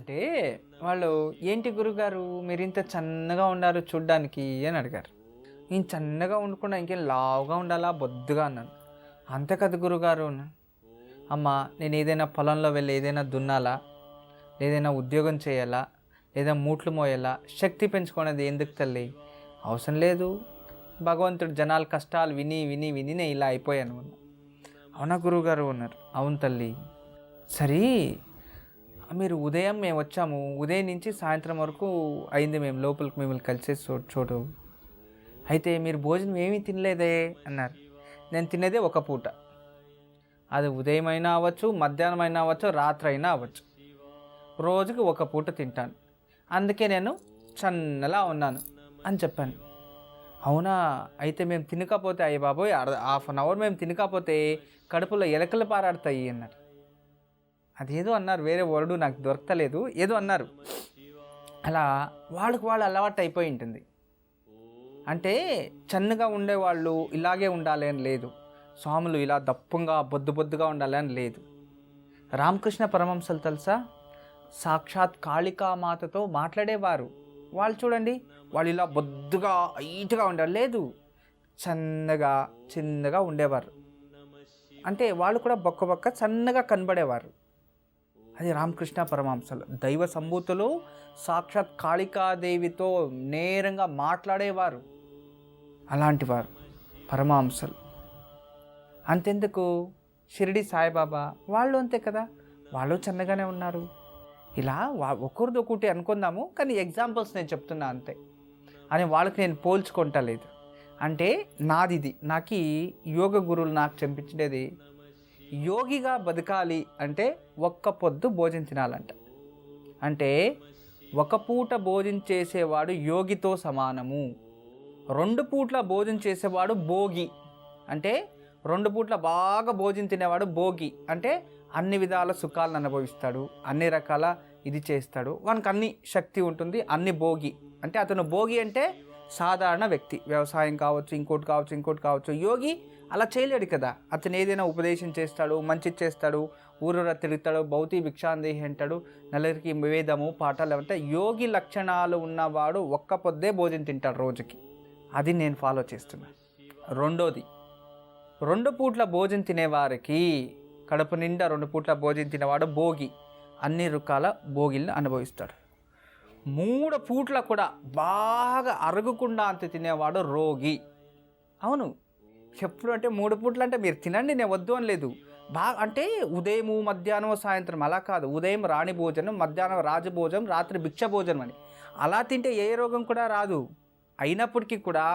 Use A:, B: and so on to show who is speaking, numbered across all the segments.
A: అంటే వాళ్ళు, "ఏంటి గురుగారు మీరు ఇంత సన్నగా ఉన్నారు చూడ్డానికి" అని అడిగారు. "నేను సన్నగా ఉండకుండా ఇంకేం లావుగా ఉండాలా, బొద్దుగా" అన్నాను. "అంతే కదా గురుగారు" అన్నాను. "అమ్మ, నేను ఏదైనా పొలంలో వెళ్ళి ఏదైనా దున్నాలా, ఏదైనా ఉద్యోగం చేయాలా, లేదా మూట్లు మోయాలా, శక్తి పెంచుకునేది ఎందుకు తల్లి? అవసరం లేదు. భగవంతుడు జనాల కష్టాలు విని విని విని నేను ఇలా అయిపోయాను" అన్నా. "అవునా గురుగారు" అన్నారు. "అవును తల్లి. సరే, మీరు ఉదయం మేము వచ్చాము, ఉదయం నుంచి సాయంత్రం వరకు అయింది మేము లోపలికి మిమ్మల్ని కలిసే చోటు. అయితే మీరు భోజనం ఏమీ తినలేదే" అన్నారు. "నేను తినేదే ఒక పూట. అది ఉదయం అయినా అవ్వచ్చు, మధ్యాహ్నం అయినా అవ్వచ్చు, రాత్రి అయినా అవ్వచ్చు. రోజుకి ఒక పూట తింటాను. అందుకే నేను సన్నలా ఉన్నాను" అని చెప్పాను. "అవునా, అయితే మేము తినకపోతే అయ్య బాబోయ్ హాఫ్ అన్ అవర్ మేము తినకపోతే కడుపులో ఎలకలు పారాడతాయి" అన్నారు. అదేదో అన్నారు, వేరే వర్డు నాకు దొరకలేదు, ఏదో అన్నారు. అలా వాళ్ళకి వాళ్ళు అలవాటు అయిపోయి ఉంటుంది. అంటే చన్నగా ఉండేవాళ్ళు ఇలాగే ఉండాలి అని లేదు, స్వాములు ఇలా దప్పంగా బొద్దు బొద్దుగా ఉండాలి అని లేదు. రామకృష్ణ పరమహంసలు తెలుసా, సాక్షాత్ కాళికామాతతో మాట్లాడేవారు. వాళ్ళు చూడండి, వాళ్ళు ఇలా బొద్దుగా హైట్గా ఉండాలి లేదు, సన్నగా చిన్నగా ఉండేవారు. అంటే వాళ్ళు కూడా బొక్క బొక్క సన్నగా కనబడేవారు. అది రామకృష్ణ పరమహంసలు దైవ సంభూతులు, సాక్షాత్ కాళికాదేవితో నేరంగా మాట్లాడేవారు. అలాంటి వారు పరమహంసలు. అంతెందుకు, షిరిడి సాయిబాబా వాళ్ళు అంతే కదా, వాళ్ళు చిన్నగానే ఉన్నారు. ఇలా ఒకరిది ఒకటి అనుకుందాము, కానీ ఎగ్జాంపుల్స్ నేను చెప్తున్నా అంతే, అని వాళ్ళకి నేను పోల్చుకుంటలేదు. అంటే నాది నాకు యోగ గురువులు నాకు చెప్పించేది, యోగిగా బతకాలి అంటే ఒక్క పొద్దు భోజనం తినాలంట. అంటే ఒక పూట భోజనం చేసేవాడు యోగితో సమానము. 2 పూట్ల భోజనం చేసేవాడు భోగి. అంటే 2 పూట్ల బాగా భోజనం తినేవాడు భోగి. అంటే అన్ని విధాల సుఖాలను అనుభవిస్తాడు, అన్ని రకాల ఇది చేస్తాడు, వానికి అన్ని శక్తి ఉంటుంది, అన్ని భోగి. అంటే అతను భోగి అంటే సాధారణ వ్యక్తి, వ్యవసాయం కావచ్చు, ఇంకోటి కావచ్చు. యోగి అలా చేయలేడు కదా, అతను ఏదైనా ఉపదేశం చేస్తాడు, మంచి చేస్తాడు, ఊరూర తిరుగుతాడు, భౌతి భిక్షాందేహి అంటాడు, నలుగురికి వేదము పాఠాలు. అంటే యోగి లక్షణాలు ఉన్నవాడు ఒక్క పొద్దే భోజనం తింటాడు రోజుకి. అది నేను ఫాలో చేస్తున్నాను. రెండోది, 2 పూట్ల భోజనం తినేవారికి, కడుపు నిండా 2 పూట్ల భోజనం తినేవాడు భోగి, అన్ని రకాల భోగిల్ని అనుభవిస్తాడు. 3 పూట్ల కూడా బాగా అరగకుండా అంత తినేవాడు రోగి. అవును, ఎప్పుడు అంటే 3 పూట్లు అంటే మీరు తినండి, నేను వద్దు అని లేదు. బాగా అంటే ఉదయం మధ్యాహ్నం సాయంత్రం అలా కాదు, ఉదయం రాణి భోజనం, మధ్యాహ్నం రాజభోజనం, రాత్రి భిక్ష భోజనం అని. అలా తింటే ఏ రోగం కూడా రాదు. అయినప్పటికీ కూడా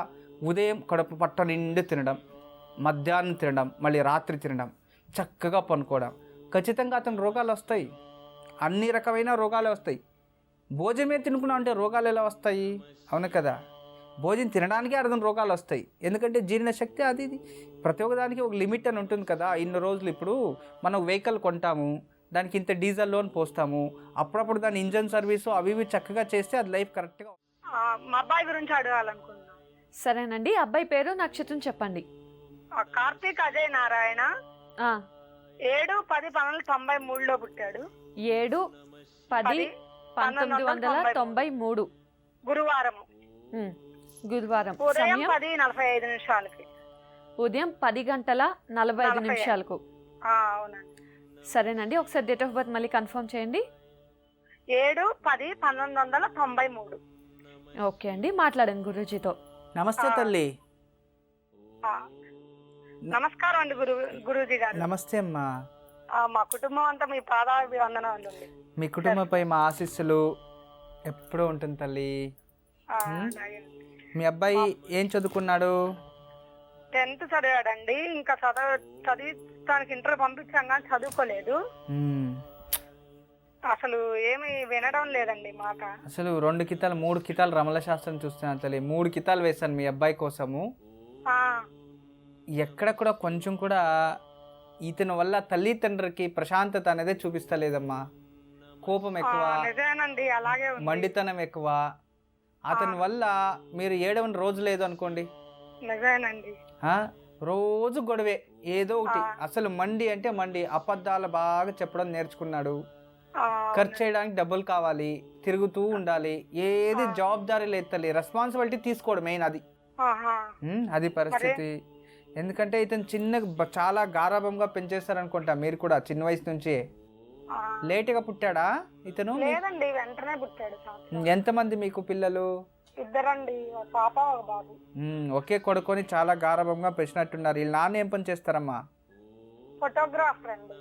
A: ఉదయం కడుపు పట్ట నిండి తినడం, మధ్యాహ్నం తినడం, మళ్ళీ రాత్రి తినడం, చక్కగా పనుకోవడం, ఖచ్చితంగా అతను రోగాలు వస్తాయి, అన్ని రకమైన రోగాలు వస్తాయి. భోజనమే తినుకున్నాం అంటే రోగాలు ఎలా వస్తాయి? అవును కదా, భోజనం తినడానికి అర్థం రోగాలు వస్తాయి. ఎందుకంటే జీర్ణశక్తి అది ఇది ప్రతి ఒక్కదానికి ఒక లిమిట్ అని ఉంటుంది కదా. ఇన్ని రోజులు ఇప్పుడు మనం వెహికల్ కొంటాము, దానికి ఇంత డీజిల్ లోన్ పోస్తాము, అప్పుడప్పుడు దాని ఇంజన్ సర్వీసు అవి ఇవి చక్కగా చేస్తే అది లైఫ్ కరెక్ట్గా.
B: మా అబ్బాయి గురించి అడగాలనుకుంటున్నాను.
C: సరేనండి, అబ్బాయి పేరు నక్షత్రం చెప్పండి.
B: కార్తీక్ అజయ్ నారాయణ, 7/10/1993 పుట్టాడు.
C: 7/10/1993
B: గురువారం
C: గురువారం.
B: ఉదయం
C: సమయం
B: 10:45
C: ఉదయం 10:45.
B: అవునండి.
C: సరేనండి, ఒకసారి డేట్ ఆఫ్ బర్త్ మళ్ళీ కన్ఫర్మ్ చేయండి.
B: 7/10/1993.
C: ఓకే అండి, మాట్లాడండి గురూజీతో.
A: నమస్తే తల్లి.
B: నమస్కారం అండి గురూజీ గారు.
A: నమస్తే అమ్మా.
B: మా కుటుంబం అంతా మీ పాదాభివందనాలు.
A: మీ కుటుంబంపై మా ఆశీస్సులు ఎప్పుడూ ఉంటుంది తల్లి. మీ అబ్బాయి ఏం చదువుకున్నాడు?
B: 10th చదివాడండి. ఇంకా చదివించడానికి ఇంటర్ పంపించాం కానీ చదువుకోలేదు. అసలు ఏమి వినడం లేదండి మాట.
A: అసలు 2 కితాలు 3 కితాలు రమల శాస్త్రం చూస్తున్నాను తల్లి. 3 కితాలు వేశాను మీ అబ్బాయి కోసము. ఎక్కడ కూడా కొంచెం కూడా ఇతని వల్ల తల్లిదండ్రులకి ప్రశాంతత అనేది చూపిస్తలేదమ్మా. కోపం ఎక్కువ, మండితనం ఎక్కువ. అతని వల్ల మీరు ఏడవని రోజు లేదు అనుకోండి. రోజు గొడవే ఏదో ఒకటి. అసలు మండి అంటే మండి, అబద్ధాలు బాగా చెప్పడం నేర్చుకున్నాడు. ఖర్చు చేయడానికి డబ్బులు కావాలి, తిరుగుతూ ఉండాలి, ఏది జవాబుదారీ లేదు తల్లి, రెస్పాన్సిబిలిటీ తీసుకోవడం మెయిన్ అది. అది పరిస్థితి. ఎందుకంటే ఇతను చాలా గారాభంగా పెంచేస్తారనుకుంటా మీరు కూడా చిన్న వయసు నుంచి. లేటుగా పుట్టాడా ఇతను?
B: లేదండి, వెంటనే పుట్టాడు.
A: ఎంతమంది మీకు పిల్లలు?
B: ఇద్దరండి, పాప ఒక బాబు.
A: ఒకే కొడుకొని చాలా గారాభంగా పెంచినట్టున్నారు. వీళ్ళు నాన్న ఏం పని చేస్తారమ్మా?
B: ఫోటోగ్రాఫర్ అండి.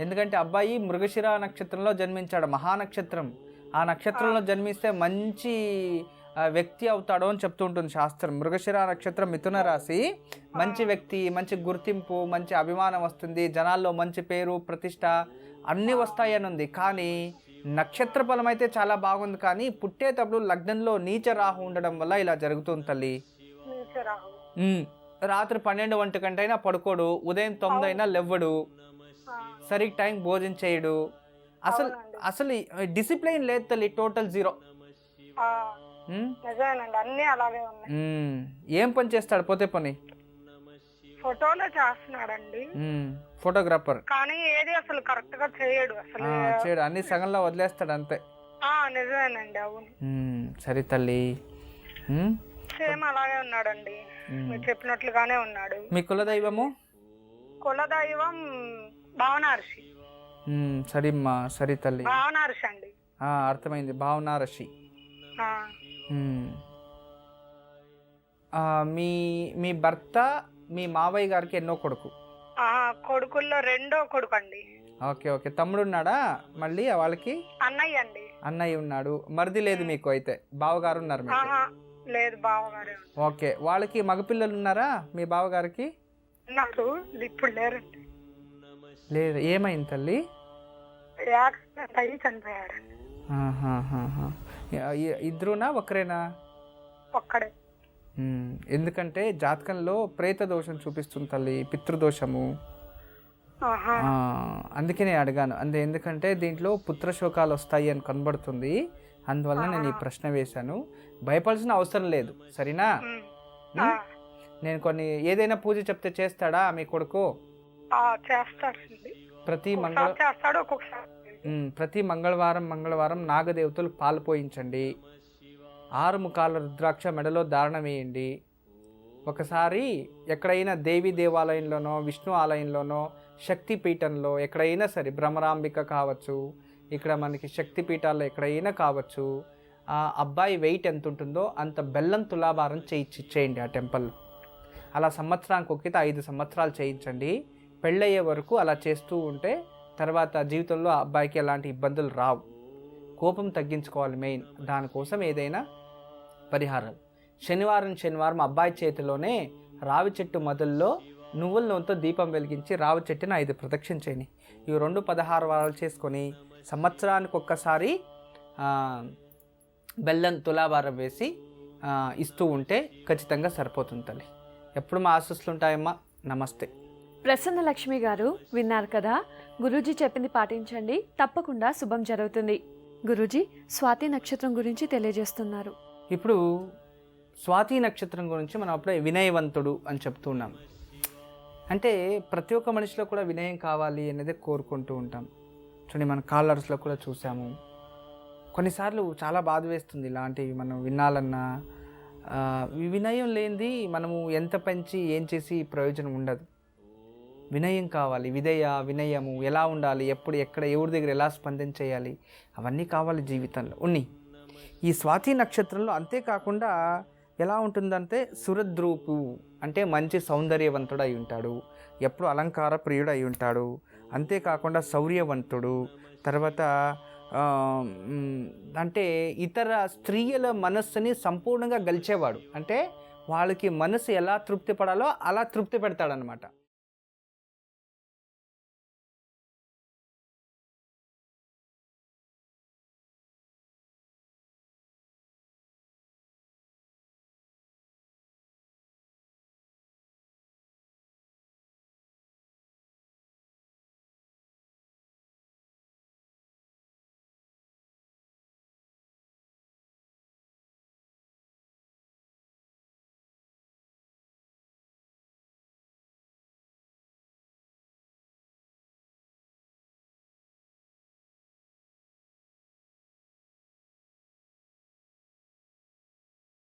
A: ఎందుకంటే అబ్బాయి మృగశిర నక్షత్రంలో జన్మించాడు, మహానక్షత్రం. ఆ నక్షత్రంలో జన్మిస్తే మంచి వ్యక్తి అవుతాడు అని చెప్తూ ఉంటుంది శాస్త్రం. మృగశిర నక్షత్రం మిథున రాశి, మంచి వ్యక్తి, మంచి గుర్తింపు, మంచి అభిమానం వస్తుంది, జనాల్లో మంచి పేరు ప్రతిష్ట అన్నీ వస్తాయి అని ఉంది. కానీ నక్షత్ర ఫలం అయితే చాలా బాగుంది, కానీ పుట్టేటప్పుడు లగ్నంలో నీచ రాహు ఉండడం వల్ల ఇలా జరుగుతుంది తల్లి. రాత్రి 12 1 గంటైనా పడుకోడు, ఉదయం 9 అయినా లేవ్వడు, సరిగ్గా టైం భోజనం చేయడు, అసలు డిసిప్లిన్ లేదు తల్లి, టోటల్ జీరో. ఏం పని చేస్తాడు? పోతే పని
B: ఫోటోలో చేస్తున్నాడండి,
A: ఫోటోగ్రాఫర్.
B: కానీ ఏది అసలు కరెక్ట్ గా చేయడు,
A: చేయడు, అన్ని సగంలో వదిలేస్తాడు అంతే.
B: నిజమేనండి, అవును.
A: సరే తల్లి,
B: సేమ్ అలాగే ఉన్నాడండి, మీరు చెప్పినట్లుగానే ఉన్నాడు.
A: మీ కులదైవము?
B: కులదైవం భావనార్షి.
A: సరేమ్మా, సరే తల్లి,
B: భావనార్షి అండి.
A: అర్థమైంది, భావనార్షి. మీ భర్త మీ మావయ్య గారికి ఎన్నో కొడుకు?
B: కొడుకుల్లో రెండో కొడుకు అండి.
A: Okay okay. తమ్ముడు ఉన్నాడా మళ్ళీ వాళ్ళకి?
B: అన్నయ్య అండి.
A: అన్నయ్య ఉన్నాడు. మరిది లేదు మీకు? అయితే బావగారు ఉన్నారు మీకు?
B: లేదు, బావగారే.
A: ఓకే. వాళ్ళకి మగపిల్లలు ఉన్నారా మీ బావగారికి?
B: ఉన్నారు, ఇప్పుడు లేరండి.
A: లేదు, ఏమైంది తల్లి?
B: యాక్సిడెంట్ అయ్యి చనిపోయారండి.
A: ఇద్దరునా ఒకరేనా?
B: ఒక్కడే.
A: ఎందుకంటే జాతకంలో ప్రేత దోషం చూపిస్తుంది తల్లి, పితృదోషము. అందుకే నేను అడిగాను. ఎందుకంటే దీంట్లో పుత్రశోకాలు వస్తాయి అని కనబడుతుంది, అందువల్ల నేను ఈ ప్రశ్న వేశాను. భయపడాల్సిన అవసరం లేదు, సరేనా? నేను ఏదైనా పూజ చెప్తే చేస్తాడా మీ కొడుకు? ప్రతి మంగళవారం నాగదేవతలు పాలు పోయించండి, 6 ముఖాల రుద్రాక్ష మెడలో ధారణ వేయండి. ఒకసారి ఎక్కడైనా దేవీ దేవాలయంలోనో, విష్ణు ఆలయంలోనో, శక్తిపీఠంలో ఎక్కడైనా సరే, భ్రమరాంబిక కావచ్చు, ఇక్కడ మనకి శక్తిపీఠాల్లో ఎక్కడైనా కావచ్చు, ఆ అబ్బాయి వెయిట్ ఎంత ఉంటుందో అంత బెల్లం తులాభారం చేయండి ఆ టెంపుల్లో. అలా సంవత్సరానికి ఒక్కితే 5 సంవత్సరాలు చేయించండి. పెళ్ళయ్యే వరకు అలా చేస్తూ ఉంటే తర్వాత జీవితంలో ఆ అబ్బాయికి ఎలాంటి ఇబ్బందులు రావు. కోపం తగ్గించుకోవాలి మెయిన్, దానికోసం ఏదైనా పరిహారాలు. శనివారం అబ్బాయి చేతిలోనే రావి చెట్టు మొదల్లో నువ్వుల నూనెతో దీపం వెలిగించి రావి చెట్టుని 5 ప్రదక్షిణ చేయండి. ఇవి 2 16 వారాలు చేసుకొని సంవత్సరానికి ఒక్కసారి బెల్లం తులాభారం వేసి ఇస్తూ ఉంటే ఖచ్చితంగా సరిపోతుంది తల్లి. ఎప్పుడు మా ఆశీస్సులు ఉంటాయమ్మా. నమస్తే.
C: ప్రసన్న లక్ష్మి గారు, విన్నారు కదా, గురూజీ చెప్పింది పాటించండి, తప్పకుండా శుభం జరుగుతుంది. గురూజీ స్వాతి నక్షత్రం గురించి తెలియజేస్తున్నారు.
A: ఇప్పుడు స్వాతి నక్షత్రం గురించి మనం అప్పుడే వినయవంతుడు అని చెప్తున్నాం. అంటే ప్రతి ఒక్క మనిషిలో కూడా వినయం కావాలి అనేది కోరుకుంటూ ఉంటాం. చూడండి, మన కాలర్స్లో కూడా చూసాము. కొన్నిసార్లు చాలా బాధ వేస్తుంది ఇలాంటివి మనం వినాలన్నా. వినయం లేనిది మనము ఎంత పెంచి ఏం చేసి ప్రయోజనం ఉండదు. వినయం కావాలి, వినయము ఎలా ఉండాలి, ఎప్పుడు ఎక్కడ ఎవరి దగ్గర ఎలా స్పందించేయాలి, అవన్నీ కావాలి జీవితంలో ఉన్నాయి. ఈ స్వాతి నక్షత్రంలో అంతేకాకుండా ఎలా ఉంటుందంటే సురద్రూపు అంటే మంచి సౌందర్యవంతుడు అయి ఉంటాడు, ఎప్పుడు అలంకార ప్రియుడు అయి ఉంటాడు, అంతేకాకుండా శౌర్యవంతుడు, తర్వాత అంటే ఇతర స్త్రీల మనస్సుని సంపూర్ణంగా గెలిచేవాడు. అంటే వాళ్ళకి మనసు ఎలా తృప్తి పడాలో అలా తృప్తి పెడతాడనమాట.